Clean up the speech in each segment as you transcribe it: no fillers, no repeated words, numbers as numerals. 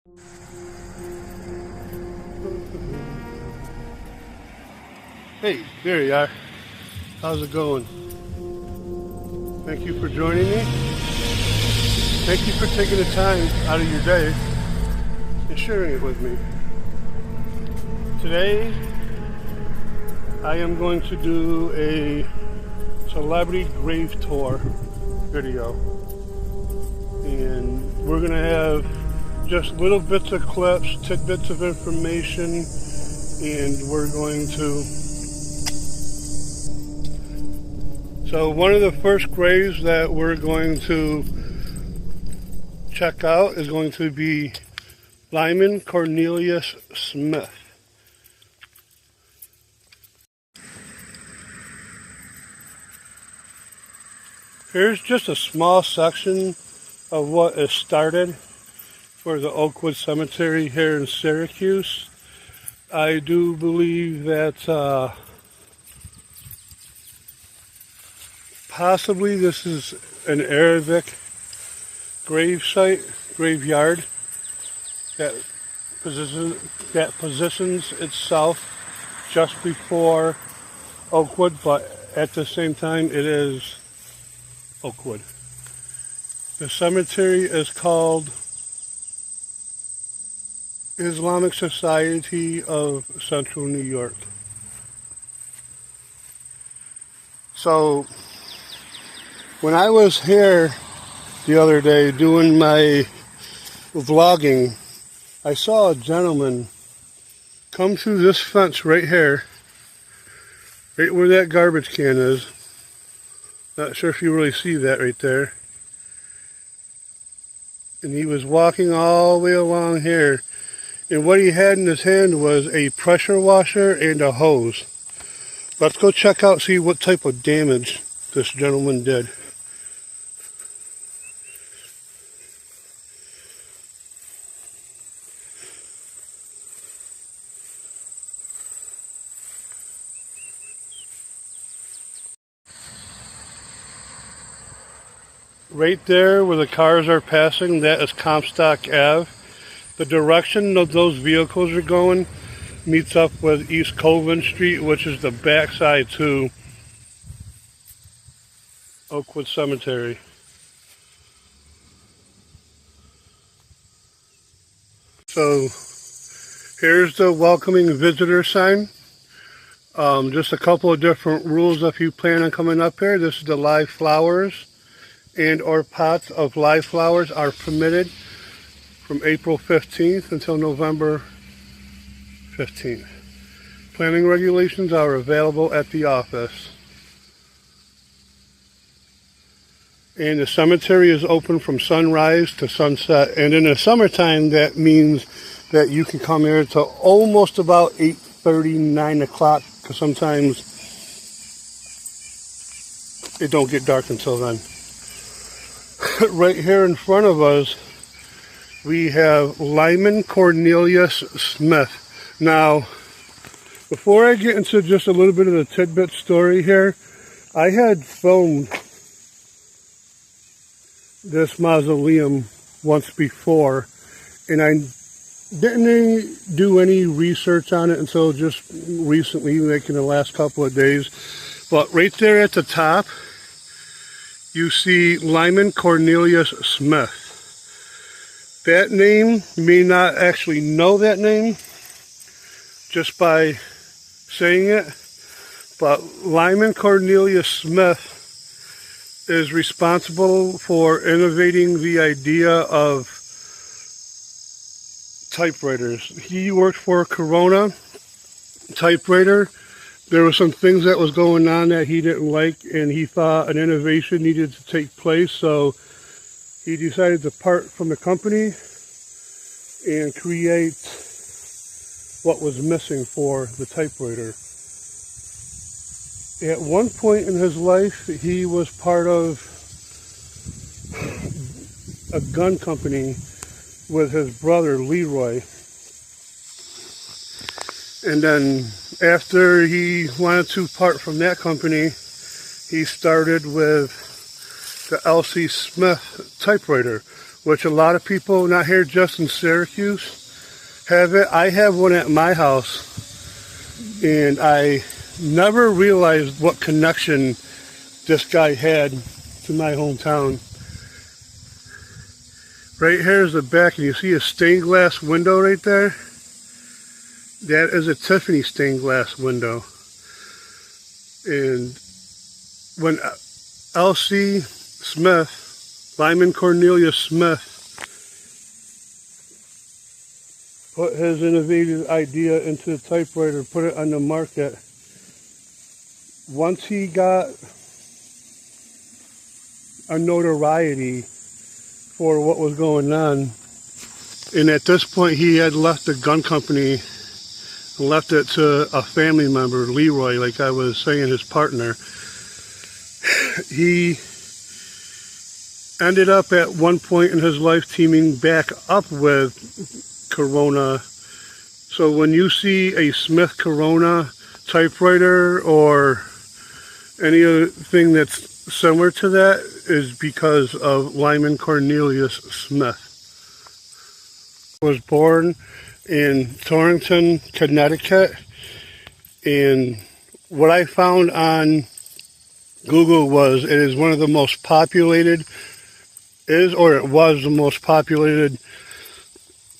Hey, there you are. How's it going? Thank you for joining me. Thank you for taking the time out of your day and sharing it with me. Today, I am going to do a celebrity grave tour video. And we're going to have just little bits of clips, tidbits of information, and we're going to... So one of the first graves that we're going to check out is going to be Lyman Cornelius Smith. Here's just a small section of what is started for the Oakwood Cemetery here in Syracuse. I do believe that possibly this is an Arabic graveyard that positions itself just before Oakwood, but at the same time it is Oakwood. The cemetery is called Islamic Society of Central New York. So when I was here the other day doing my vlogging, I saw a gentleman come through this fence right here, right where that garbage can is. Not sure if you really see that right there. And he was walking all the way along here. And what he had in his hand was a pressure washer and a hose. Let's go check out, see what type of damage this gentleman did. Right there where the cars are passing, that is Comstock Ave. The direction of those vehicles are going meets up with East Colvin Street, which is the backside to Oakwood Cemetery. So here's the welcoming visitor sign. Just a couple of different rules if you plan on coming up here. This is the live flowers and or pots of live flowers are permitted from April 15th until November 15th. Planning regulations are available at the office. And the cemetery is open from sunrise to sunset. And in the summertime, that means that you can come here to almost about 8:30, 9 o'clock, because sometimes it don't get dark until then. Right here in front of us, we have Lyman Cornelius Smith. Now, before I get into just a little bit of the tidbit story here, I had filmed this mausoleum once before, and I didn't do any research on it until just recently, like in the last couple of days. But right there at the top, you see Lyman Cornelius Smith. That name, you may not actually know that name just by saying it, but Lyman Cornelius Smith is responsible for innovating the idea of typewriters. He worked for Corona typewriter. There were some things that was going on that he didn't like, and he thought an innovation needed to take place, so he decided to part from the company and create what was missing for the typewriter. At one point in his life, he was part of a gun company with his brother Leroy. And then after he wanted to part from that company, he started with the L.C. Smith typewriter, which a lot of people not here just in Syracuse have it. I have one at my house, and I never realized what connection this guy had to my hometown. Right here is the back, and you see a stained glass window right there? That is a Tiffany stained glass window. And when L.C. Smith, Lyman Cornelius Smith, put his innovative idea into the typewriter, put it on the market, once he got a notoriety for what was going on, and at this point he had left the gun company and left it to a family member, Leroy, like I was saying, his partner. He ended up at one point in his life teaming back up with Corona. So when you see a Smith Corona typewriter or any other thing that's similar to that, is because of Lyman Cornelius Smith. Was born in Torrington, Connecticut, and what I found on Google was it is one of the most populated, it was the most populated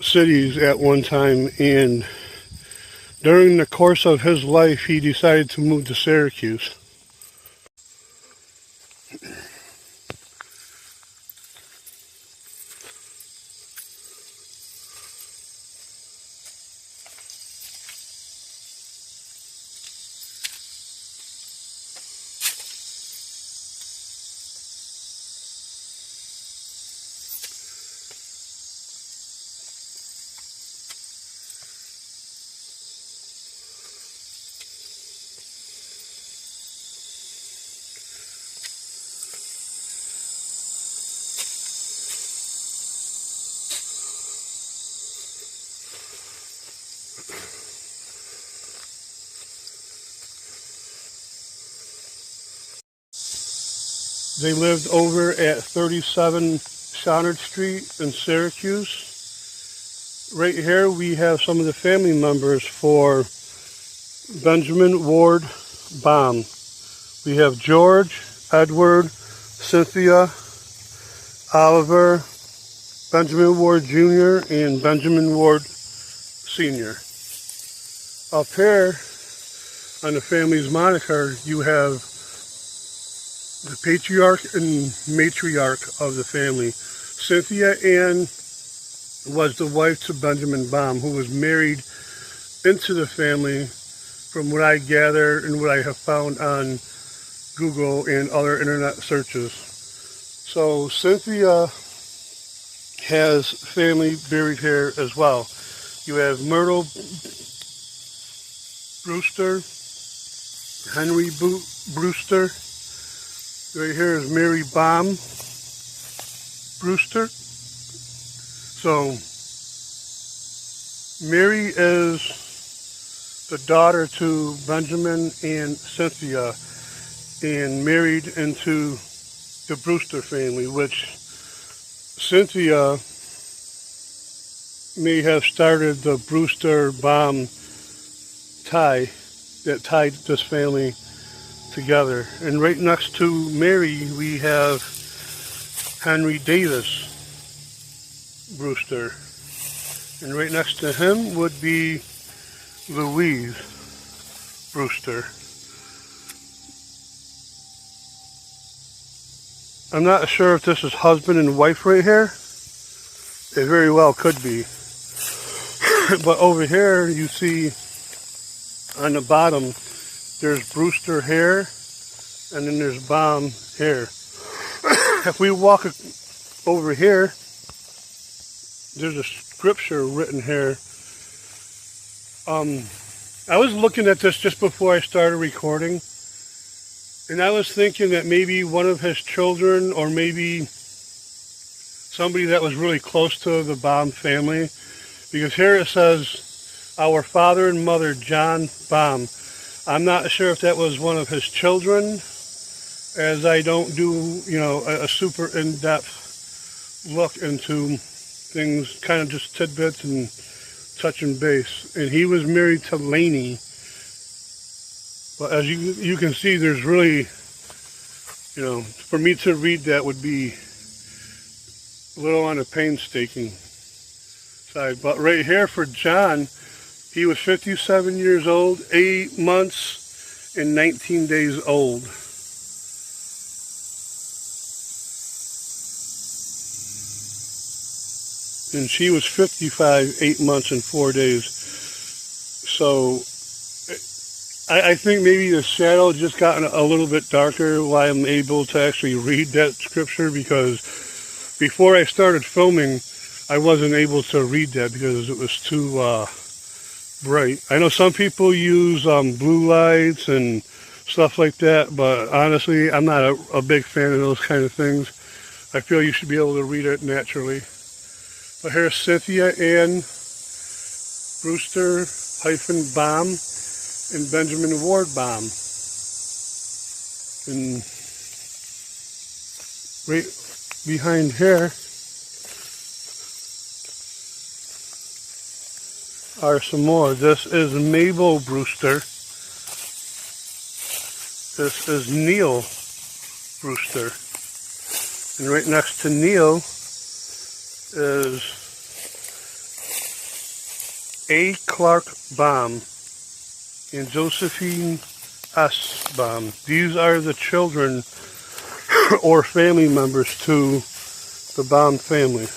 cities at one time, and during the course of his life he decided to move to Syracuse. They lived over at 37 Shonard Street in Syracuse. Right here we have some of the family members for Benjamin Ward Baum. We have George, Edward, Cynthia, Oliver, Benjamin Ward Jr., and Benjamin Ward Sr. Up here on the family's moniker, you have the patriarch and matriarch of the family. Cynthia Ann was the wife to Benjamin Baum, who was married into the family, from what I gather and what I have found on Google and other internet searches. So Cynthia has family buried here as well. You have Myrtle Brewster, Henry Brewster. Right here is Mary Baum Brewster. So Mary is the daughter to Benjamin and Cynthia, and married into the Brewster family, which Cynthia may have started the Brewster Baum tie that tied this family together. And right next to Mary we have Henry Davis Brewster, and right next to him would be Louise Brewster. I'm not sure if this is husband and wife right here. It very well could be. But over here you see on the bottom there's Brewster hair, and then there's Baum hair. If we walk over here, there's a scripture written here. I was looking at this just before I started recording, and I was thinking that maybe one of his children, or maybe somebody that was really close to the Baum family, because here it says, our father and mother, John Baum. I'm not sure if that was one of his children, as I don't do, a super in-depth look into things, kind of just tidbits and touching base. And he was married to Lainey. But as you can see, there's really, for me to read that would be a little on the painstaking side. But right here for John, he was 57 years old, 8 months and 19 days old. And she was 55, 8 months and 4 days. So I think maybe the shadow just gotten a little bit darker while I'm able to actually read that scripture, because before I started filming, I wasn't able to read that because it was too bright. I know some people use blue lights and stuff like that, but honestly, I'm not a big fan of those kind of things. I feel you should be able to read it naturally. But here's Cynthia Ann Brewster-Baum and Benjamin Ward Baum. And right behind here are some more. This is Mabel Brewster. This is Neil Brewster. And right next to Neil is A. Clark Baum and Josephine S. Baum. These are the children or family members to the Baum family.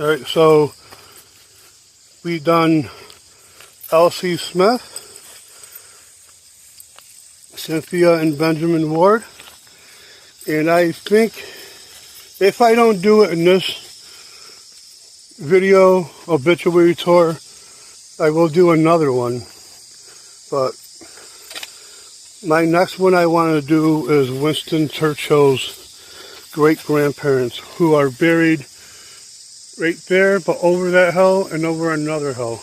All right, so we done Elsie Smith, Cynthia and Benjamin Ward, and I think if I don't do it in this video obituary tour, I will do another one. But my next one I want to do is Winston Churchill's great-grandparents, who are buried right there, but over that hill and over another hill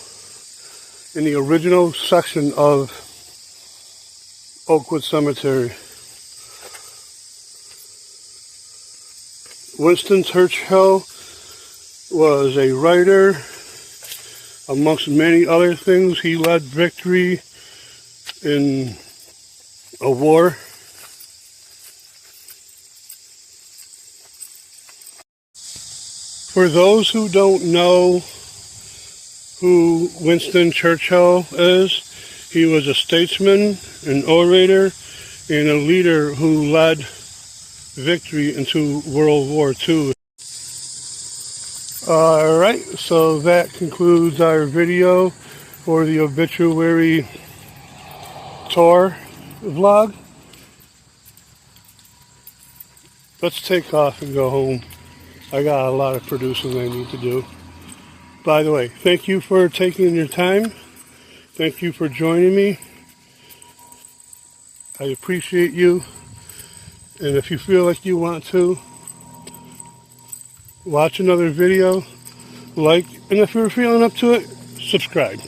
in the original section of Oakwood Cemetery. Winston Churchill was a writer. Amongst many other things, he led victory in a war. For those who don't know who Winston Churchill is, he was a statesman, an orator, and a leader who led victory into World War II. Alright, so that concludes our video for the obituary tour vlog. Let's take off and go home. I got a lot of producing I need to do. By the way, thank you for taking your time. Thank you for joining me. I appreciate you. And if you feel like you want to watch another video, like, and if you're feeling up to it, subscribe.